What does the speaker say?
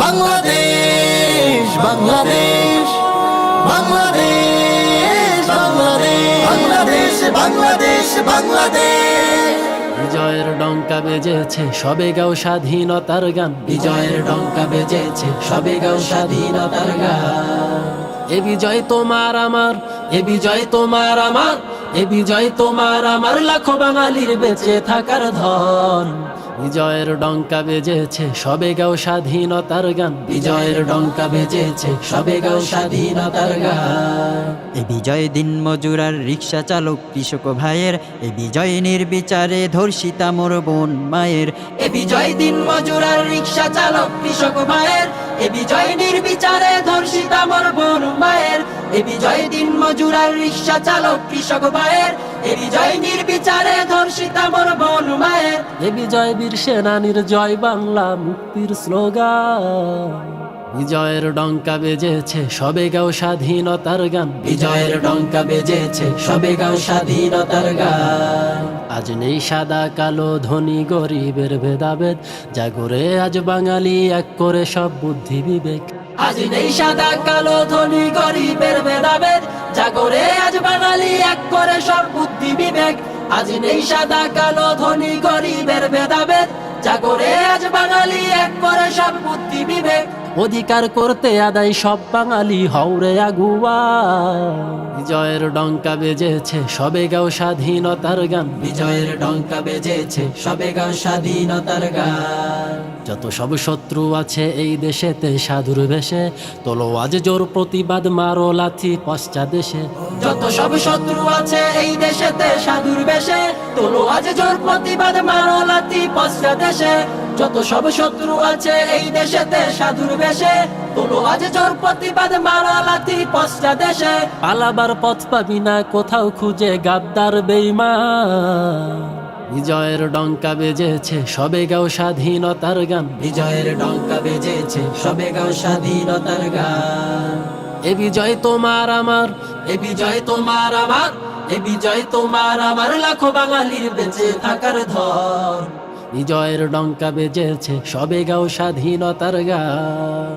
বাংলাদেশ বাংলাদেশ বাংলাদেশ বাংলাদেশ বাংলাদেশ বাংলাদেশ। বিজয়ের ডঙ্কা বেজেছে, সবে গাও স্বাধীনতার গান। বিজয়ের ডঙ্কা বেজেছে, সবে গাও স্বাধীনতার গান। এ বিজয় তোমার আমার, এ বিজয় তোমার আমার, এ বিজয় তোমার আমার, লাখো বাঙালির বেঁচে থাকার ধন। বিজয়ের ডঙ্কা বেজেছে, সবে গাও স্বাধীনতার গান। বিজয়ের ডঙ্কা বেজেছে, সবে গাও স্বাধীনতার গান। এ বিজয় দিন মজুর আর রিক্সা চালক কৃষক ভাইয়ের, এ বিজয় নির্বিচারে ধর্ষিতা মোর বোন মায়ের। এ বিজয় দিন মজুর আর রিক্সা চালক কৃষক ভাইয়ের, এ বিজয় নির্বিচারে ধর্ষিতা মোর বোন মায়ের। এ বিজয় দিন মজুর আর রিক্সা চালক কৃষক ভাইয়ের, এ বিজয় নির্বিচারে ধর্ষিতা মোর বোন মায়ের। এ বিজয় বীর সেনানীর জয় বাংলা মুক্তির স্লোগান। বিজয়ের ডঙ্কা বেজেছে, সবে গাও স্বাধীনতার গান। বিজয়ের ডঙ্কা বেজেছে, সবে গাও স্বাধীনতার গান। আজ নেই সাদা কালো ধনী গরিবের ভেদাভেদ, জাগরে আজ বাঙালি এক করে সব বুদ্ধি বিবেক। আজ নেই সাদা কালো ধনী গরিবের ভেদাভেদ, জাগরে আজ বাঙালি এক করে সব বুদ্ধি বিবেক। আজ নেই সাদা কালো ধনী গরিবের ভেদাভেদ, জাগরে আজ বাঙালি এক করে সব বুদ্ধি বিবেক। অধিকার করতে আদায় সব বাঙালি হওরে আগুয়া। বিজয়ের ডঙ্কা বেজেছে, সবে গাও স্বাধীনতার গান। বিজয়ের ডঙ্কা বেজেছে, সবে গাও স্বাধীনতার গান। যত সব শত্রু আছে এই দেশেতে সাধুর বেশে, তোলো আজ জোর প্রতিবাদ, মারো লাথি পশ্চাদেশে। যত সব শত্রু আছে এই দেশেতে সাধুর বেশে, তোলো আজ জোর প্রতিবাদ, মারো লাথি পশ্চাদেশে। যত সব শত্রু আছে এই দেশেতে সাধুর বেশে, তোলো আজ জোর প্রতিবাদ, মারো লাথি পশ্চাদেশে। পালাবার পথ পাবি না কোথাও খুঁজে গাদ্দার বেঈমান। বিজয়ের ডঙ্কা বেজেছে, সবে গাও স্বাধীনতার গান। বিজয়ের ডঙ্কা বেজেছে, সবে গাও স্বাধীনতার গান। এ বিজয় তোমার আমার, এ বিজয় তোমার আমার, এ বিজয় তোমার আমার, লাখো বাঙালির বেঁচে থাকার ধন। বিজয়ের ডঙ্কা বেজেছে, সবে গাও স্বাধীনতার গান।